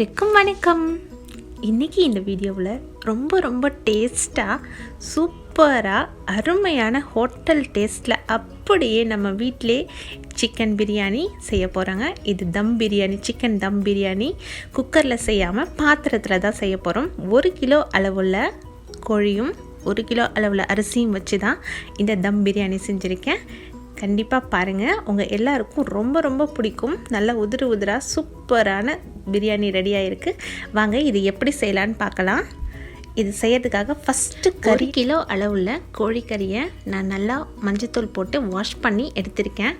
அனைவருக்கும் வணக்கம். இன்றைக்கி இந்த வீடியோவில் ரொம்ப டேஸ்ட்டாக சூப்பராக அருமையான ஹோட்டல் டேஸ்ட்டில் அப்படியே நம்ம வீட்டிலே சிக்கன் பிரியாணி செய்ய போகிறாங்க. இது தம் பிரியாணி, சிக்கன் தம் பிரியாணி. குக்கரில் செய்யாமல் பாத்திரத்தில் தான் செய்ய போகிறோம். 1 கிலோ அளவுள்ள கோழியும் 1 கிலோ அளவில் அரிசியும் வச்சு தான் இந்த தம் பிரியாணி செஞ்சுருக்கேன். கண்டிப்பாக பாருங்கள், உங்கள் எல்லாருக்கும் ரொம்ப பிடிக்கும். நல்லா உதிராக சூப்பரான பிரியாணி ரெடியாக இருக்குது. வாங்க இது எப்படி செய்யலான்னு பார்க்கலாம். இது செய்யறதுக்காக ஃபஸ்ட்டு 1 கிலோ அளவுள்ள கோழிக்கறியை நான் நல்லா மஞ்சத்தூள் போட்டு வாஷ் பண்ணி எடுத்திருக்கேன்.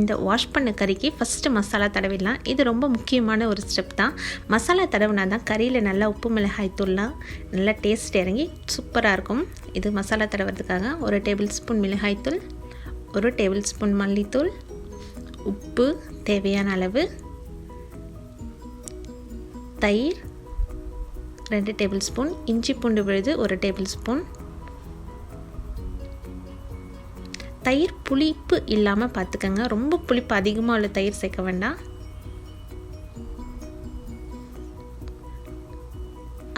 இந்த வாஷ் பண்ண கறிக்கு ஃபஸ்ட்டு மசாலா தடவிடலாம். இது ரொம்ப முக்கியமான ஒரு ஸ்டெப் தான். மசாலா தடவினா தான் கறியில் நல்லா உப்பு மிளகாய் தூள்லாம் நல்லா டேஸ்ட் இறங்கி சூப்பராக இருக்கும். இது மசாலா தடவுறதுக்காக 1 டேபிள் ஸ்பூன் மிளகாய்த்தூள், 1 டேபிள் ஸ்பூன் மல்லித்தூள், உப்பு தேவையான அளவு, தயிர் 2 டேபிள் ஸ்பூன், இஞ்சி பூண்டு விழுது 1 டேபிள் ஸ்பூன். தயிர் புளிப்பு இல்லாமல் பார்த்துக்கங்க. ரொம்ப புளிப்பு அதிகமாக உள்ள தயிர் சேர்க்க வேண்டாம்.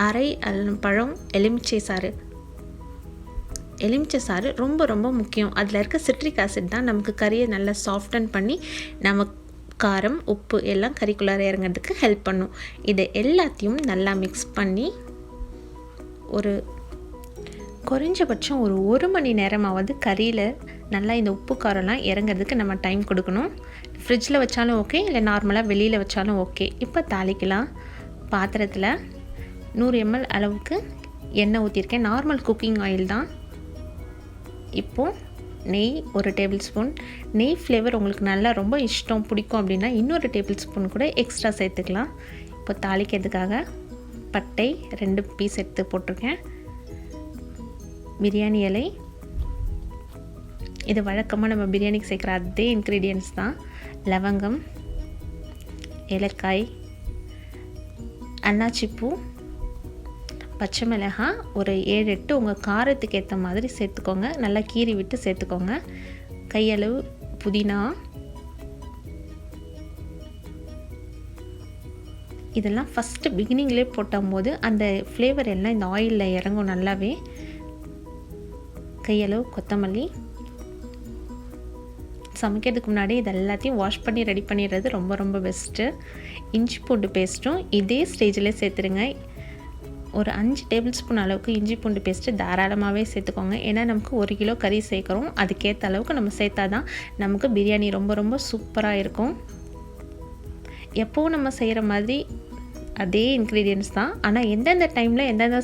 அரை பழம் எலுமிச்சை சாறு. எலுமிச்சை சாறு ரொம்ப முக்கியம். அதில் இருக்க சிட்ரிக் ஆசிட் தான் நமக்கு கறியை நல்லா சாஃப்டன் பண்ணி நமக்கு காரம் உப்பு எல்லாம் கறிக்குள்ளார இறங்கிறதுக்கு ஹெல்ப் பண்ணும். இதை எல்லாத்தையும் நல்லா மிக்ஸ் பண்ணி ஒரு குறைஞ்சபட்சம் ஒரு 1 மணி நேரமாவது கறியில் நல்லா இந்த உப்பு காரம்லாம் இறங்கிறதுக்கு நம்ம டைம் கொடுக்கணும். ஃப்ரிட்ஜில் வச்சாலும் ஓகே, இல்லை நார்மலாக வெளியில் வச்சாலும் ஓகே. இப்போ தாளிக்கலாம். பாத்திரத்தில் 100 ml அளவுக்கு எண்ணெய் ஊற்றிருக்கேன். நார்மல் குக்கிங் ஆயில் தான். இப்போது நெய் 1 டேபிள் ஸ்பூன். நெய் ஃப்ளேவர் உங்களுக்கு நல்லா ரொம்ப இஷ்டம் பிடிக்கும் அப்படின்னா இன்னொரு டேபிள் ஸ்பூன் கூட எக்ஸ்ட்ரா சேர்த்துக்கலாம். இப்போ தாளிக்கிறதுக்காக பட்டை 2 பீஸ் எடுத்து போட்டிருக்கேன். பிரியாணி இலை, இது வழக்கமாக நம்ம பிரியாணிக்கு சேர்க்குற அதே இன்க்ரீடியன்ட்ஸ் தான். லவங்கம், ஏலக்காய், அன்னாச்சிப்பூ, பச்சை மிளகாய் ஒரு 7-8 உங்கள் காரத்துக்கு ஏற்ற மாதிரி சேர்த்துக்கோங்க. நல்லா கீறி விட்டு சேர்த்துக்கோங்க. கையளவு புதினா. இதெல்லாம் ஃபஸ்ட்டு பிகினிங்லேயே போடும்போது அந்த ஃப்ளேவர் எல்லாம் இந்த ஆயிலில் இறங்கும் நல்லாவே. கையளவு கொத்தமல்லி. சமைக்கிறதுக்கு முன்னாடி இது எல்லாத்தையும் வாஷ் பண்ணி ரெடி பண்ணிடுறது ரொம்ப பெஸ்ட்டு. இஞ்சி பூண்டு பேஸ்ட்டும் இதே ஸ்டேஜில் சேர்த்துருங்க. ஒரு 5 டேபிள் ஸ்பூன் அளவுக்கு இஞ்சி பூண்டு பேஸ்ட்டு தாராளமாகவே சேர்த்துக்கோங்க. ஏன்னா நமக்கு 1 கிலோ கறி சேர்க்குறோம். அதுக்கேற்ற அளவுக்கு நம்ம சேர்த்தா தான் நமக்கு பிரியாணி ரொம்ப சூப்பராக இருக்கும். எப்போவும் நம்ம செய்கிற மாதிரி அதே இன்க்ரீடியன்ட்ஸ் தான். ஆனால் எந்தெந்த டைமில் எந்தெந்த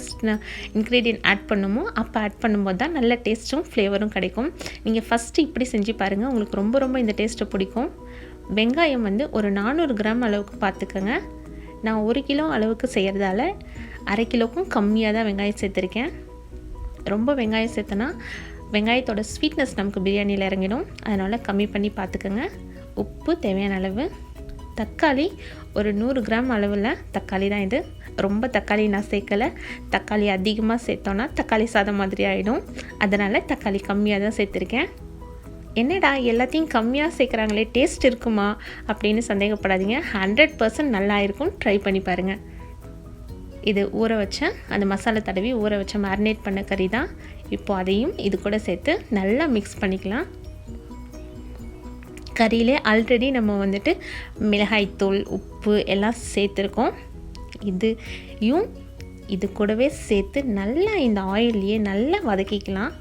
இன்க்ரீடியன்ட் ஆட் பண்ணுமோ அப்போ ஆட் பண்ணும்போது தான் நல்ல டேஸ்ட்டும் ஃப்ளேவரும் கிடைக்கும். நீங்கள் ஃபஸ்ட்டு இப்படி செஞ்சு பாருங்கள், உங்களுக்கு ரொம்ப இந்த டேஸ்ட்டை பிடிக்கும். வெங்காயம் ஒரு 400 கிராம் அளவுக்கு பார்த்துக்கோங்க. நான் 1 கிலோ அளவுக்கு செய்கிறதால 1/2 கிலோக்கும் கம்மியாக தான் வெங்காயம் சேர்த்துருக்கேன். ரொம்ப வெங்காயம் சேர்த்தனா வெங்காயத்தோட ஸ்வீட்னஸ் நமக்கு பிரியாணியில் இறங்கிடும். அதனால் கம்மி பண்ணி பார்த்துக்கோங்க. உப்பு தேவையான அளவு. தக்காளி ஒரு 100 கிராம் அளவில் தக்காளி தான் இது. ரொம்ப தக்காளி நான் சேர்க்கலை. தக்காளி அதிகமாக சேர்த்தோன்னா தக்காளி சாதம் மாதிரி ஆகிடும். அதனால் தக்காளி கம்மியாக தான் சேர்த்துருக்கேன். என்னடா எல்லாத்தையும் கம்மியாக சேர்க்குறாங்களே, டேஸ்ட் இருக்குமா அப்படின்னு சந்தேகப்படாதீங்க. 100% நல்லா இருக்கும். ட்ரை பண்ணி பாருங்கள். இது ஊற வச்ச அந்த மசாலா தடவி ஊற வச்ச மேரினேட் பண்ண கறி தான். இப்போது அதையும் இது கூட சேர்த்து நல்லா மிக்ஸ் பண்ணிக்கலாம். கறியிலே ஆல்ரெடி நம்ம மிளகாய்த்தூள் உப்பு எல்லாம் சேர்த்துருக்கோம். இதையும் இது கூடவே சேர்த்து நல்லா இந்த ஆயிலையே நல்லா வதக்கிக்கலாம்.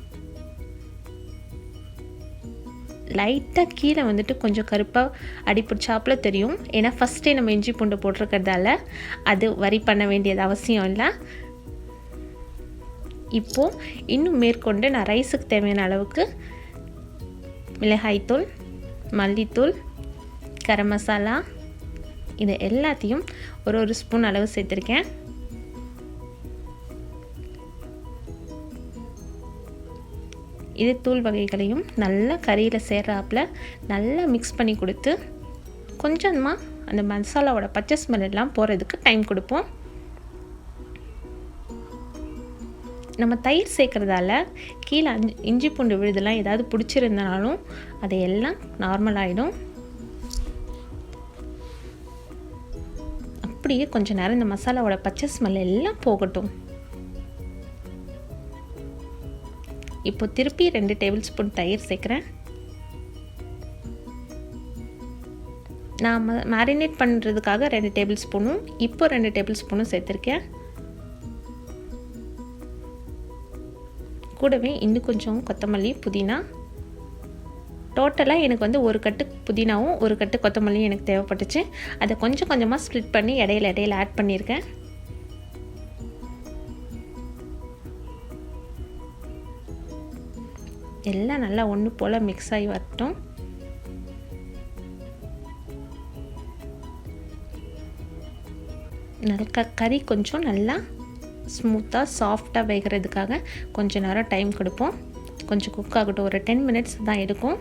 லைட்டாக கீழே கொஞ்சம் கருப்பாக அடிப்பிடிச்சாப்பில் தெரியும். ஏன்னா ஃபஸ்ட்டே நம்ம இஞ்சி பூண்டு போட்டிருக்கிறதால அது வரி பண்ண வேண்டியது அவசியம் இல்லை. இப்போது இன்னும் மேற்கொண்டு நான் ரைஸுக்கு தேவையான அளவுக்கு மிளகாய்த்தூள், மல்லித்தூள், கரம் மசாலா இது எல்லாத்தையும் ஒரு ஸ்பூன் அளவு சேர்த்துருக்கேன். இது தூள் வகைகளையும் நல்லா கறியில் சேர்றாப்பில் நல்லா மிக்ஸ் பண்ணி கொடுத்து கொஞ்சமாக அந்த மசாலாவோட பச்சை ஸ்மெல் எல்லாம் போகிறதுக்கு டைம் கொடுப்போம். நம்ம தயிர் சேர்க்குறதால கீழே இஞ்சி பூண்டு விழுதெல்லாம் ஏதாவது பிடிச்சிருந்தாலும் அதையெல்லாம் நார்மல் ஆகிடும். அப்படியே கொஞ்ச நேரம் இந்த மசாலாவோட பச்சை ஸ்மெல் எல்லாம் போகட்டும். இப்போ திருப்பி 2 டேபிள் ஸ்பூன் தயிர் சேர்க்குறேன். நான் மேரினேட் பண்ணுறதுக்காக 2 டேபிள் ஸ்பூனும் இப்போ 2 டேபிள் ஸ்பூனும் சேர்த்துருக்கேன். கூடவே இன்னும் கொஞ்சம் கொத்தமல்லி, புதினா. டோட்டலாக எனக்கு வந்து ஒரு கட்டு புதினாவும் ஒரு கட்டு கொத்தமல்லியும் எனக்கு தேவைப்பட்டுச்சு. அதை கொஞ்சம் கொஞ்சமாக ஸ்ப்ளிட் பண்ணி இடையில ஆட் பண்ணியிருக்கேன். எல்லாம் நல்லா ஒன்று போல் மிக்ஸ் ஆகி வரட்டும். நல்லா கறி கொஞ்சம் நல்லா ஸ்மூத்தாக சாஃப்டாக வேகிறதுக்காக கொஞ்சம் நேரம் டைம் கொடுப்போம். கொஞ்சம் குக் ஆகட்டும். ஒரு 10 மினிட்ஸ் தான் எடுக்கும்.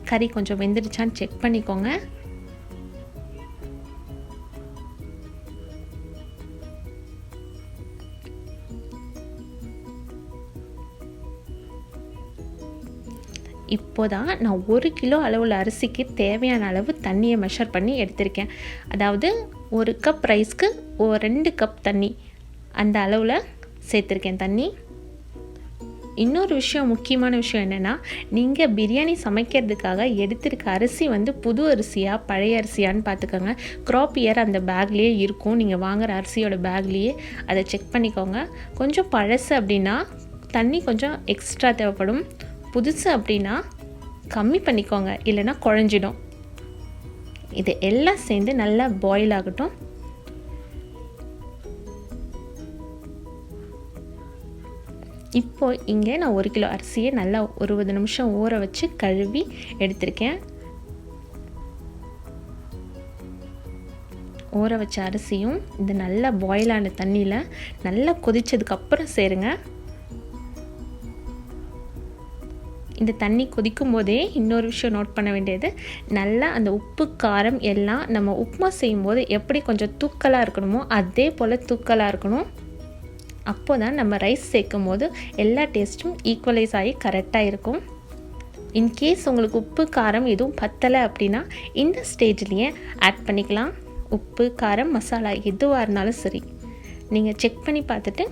கறி கொஞ்சம் வெந்துடுச்சான்னு செக் பண்ணிக்கோங்க. இப்போதான் நான் 1 கிலோ அளவுள்ள அரிசிக்கு தேவையான அளவு தண்ணியை மெஷர் பண்ணி எடுத்திருக்கேன். அதாவது 1 கப் ரைஸ்க்கு 2 கப் தண்ணி அந்த அளவில் சேர்த்துருக்கேன் தண்ணி. இன்னொரு விஷயம், முக்கியமான விஷயம் என்னென்னா, நீங்கள் பிரியாணி சமைக்கிறதுக்காக எடுத்திருக்க அரிசி வந்து புது அரிசியா பழைய அரிசியான்னு பார்த்துக்கோங்க. க்ராப் இயர் அந்த பேக்லேயே இருக்கும். நீங்கள் வாங்குகிற அரிசியோட பேக்லேயே அதை செக் பண்ணிக்கோங்க. கொஞ்சம் பழசு அப்படின்னா தண்ணி கொஞ்சம் எக்ஸ்ட்ரா தேவைப்படும். புதுசு அப்படின்னா கம்மி பண்ணிக்கோங்க, இல்லைன்னா குழஞ்சிடும். இது எல்லாம் சேர்ந்து நல்லா பாயில் ஆகட்டும். இப்போ இங்கே நான் 1 கிலோ அரிசியை நல்லா 20 நிமிஷம் ஊற வச்சு கழுவி எடுத்திருக்கேன். ஊற வச்ச அரிசியும் இந்த நல்லா பாயிலான தண்ணியில் நல்லா கொதிச்சதுக்கப்புறம் சேருங்க. இந்த தண்ணி கொதிக்கும் போதே இன்னொரு விஷயம் நோட் பண்ண வேண்டியது, நல்லா அந்த உப்பு காரம் எல்லாம் நம்ம உப்புமா செய்யும்போது எப்படி கொஞ்சம் தூக்கலாக இருக்கணுமோ அதே போல் தூக்கலாக இருக்கணும். அப்போ தான் நம்ம ரைஸ் சேர்க்கும் போது எல்லா டேஸ்ட்டும் ஈக்குவலைஸ் ஆகி கரெக்டாக இருக்கும். இன்கேஸ் உங்களுக்கு உப்பு காரம் எதுவும் பத்தலை அப்படின்னா இந்த ஸ்டேஜ்லேயே ஆட் பண்ணிக்கலாம். உப்பு காரம் மசாலா எதுவாக இருந்தாலும் சரி நீங்கள் செக் பண்ணி பார்த்துட்டு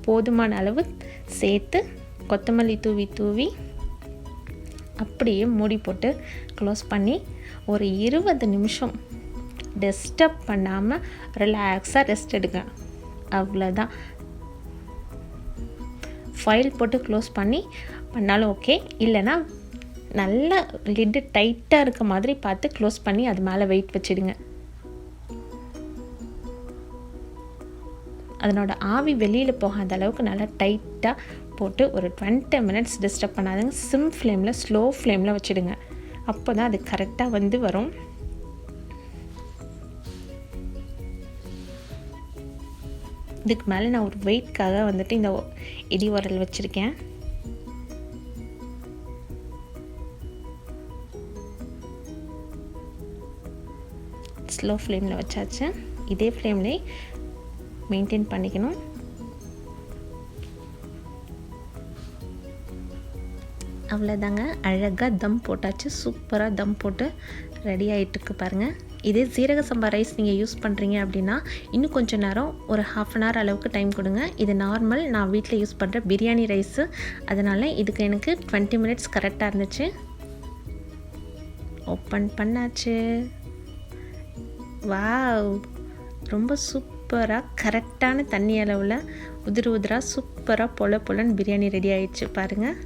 போதுமான அளவு சேர்த்து கொத்தமல்லி தூவி அப்படியே மூடி போட்டு க்ளோஸ் பண்ணி ஒரு 20 நிமிஷம் டிஸ்டர்ப் பண்ணாமல் ரிலாக்ஸாக ரெஸ்ட் எடுங்க. அவ்வளோதான். ஃபைல் போட்டு க்ளோஸ் பண்ணாலும் ஓகே, இல்லைன்னா நல்லா லிட்டு டைட்டாக இருக்க மாதிரி பார்த்து க்ளோஸ் பண்ணி அது மேலே வெயிட் வச்சிடுங்க. அதனோட ஆவி வெளியில் போகாத அளவுக்கு நல்லா டைட்டாக போட்டு ஒரு 20 மினிட்ஸ் டிஸ்டர்ப் பண்ணாதுங்க. சிம் ஃப்ளேமில் ஸ்லோ ஃப்ளேமில் வச்சுடுங்க. அப்போ தான் அது கரெக்டாக வந்து வரும். இதுக்கு மேலே நான் ஒரு வெயிட்காக வந்துட்டு இந்த இடி உரல் வச்சுருக்கேன். ஸ்லோ ஃப்ளேமில் வச்சாச்சு. இதே ஃப்ளேம்லே மெயின்டைன் பண்ணிக்கணும். அவ்வளோதாங்க, அழகாக தம் போட்டாச்சு. சூப்பராக தம் போட்டு ரெடி ஆகிட்டுருக்கு பாருங்கள். இதே சீரக சம்பா ரைஸ் நீங்கள் யூஸ் பண்ணுறீங்க அப்படின்னா இன்னும் கொஞ்சம் நேரம் ஒரு 1/2 அன் ஹவர் அளவுக்கு டைம் கொடுங்க. இது நார்மல் நான் வீட்டில் யூஸ் பண்ணுற பிரியாணி ரைஸு, அதனால் இதுக்கு எனக்கு 20 மினிட்ஸ் கரெக்டாக இருந்துச்சு. ஓப்பன் பண்ணாச்சு. வாவ், ரொம்ப சூப்பராக கரெக்டான தண்ணி அளவில் உதிராக சூப்பராக பொலன்னு பிரியாணி ரெடி ஆகிடுச்சு பாருங்கள்.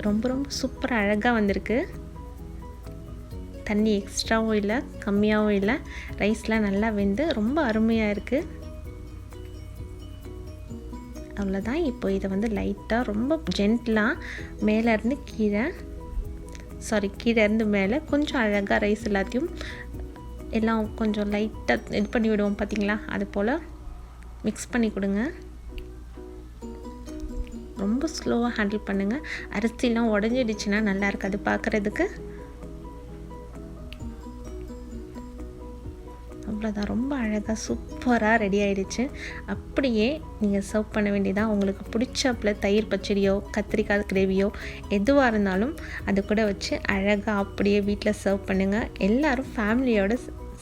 ரொம்ப சூப்பராக அழகாக வந்திருக்கு. தண்ணி எக்ஸ்ட்ராவும் இல்லை கம்மியாகவும் இல்லை. ரைஸ்லாம் நல்லா வெந்து ரொம்ப அருமையாக இருக்குது. அவ்வளோதான். இப்போ இதை வந்து லைட்டாக ரொம்ப ஜென்டிலாக மேலேருந்து கீழேருந்து மேலே கொஞ்சம் அழகாக ரைஸ் எல்லாத்தையும் எல்லாம் கொஞ்சம் லைட்டாக இது பண்ணி விடுவோம் பார்த்திங்களா, அது போல் மிக்ஸ் பண்ணி கொடுங்க. ரொம்ப ஸ்லோவாக ஹேண்டில் பண்ணுங்கள். அரிசிலாம் உடஞ்சிடுச்சுன்னா நல்லா இருக்காது பார்க்குறதுக்கு. அவ்வளோதான், ரொம்ப அழகாக சூப்பராக ரெடி ஆகிடுச்சு. அப்படியே நீங்கள் சர்வ் பண்ண வேண்டியதான். உங்களுக்கு பிடிச்சாப்புல தயிர் பச்சடியோ கத்திரிக்காய் கிரேவியோ எதுவாக இருந்தாலும் அது கூட வச்சு அழகாக அப்படியே வீட்டில் சர்வ் பண்ணுங்கள். எல்லோரும் ஃபேமிலியோடு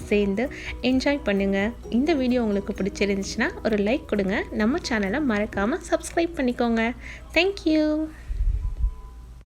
சேர்ந்து என்ஜாய் பண்ணுங்கள். இந்த வீடியோ உங்களுக்கு பிடிச்சிருந்துச்சுன்னா ஒரு லைக் கொடுங்க. நம்ம சேனலை மறக்காமல் சப்ஸ்கிரைப் பண்ணிக்கோங்க. தேங்க்யூ.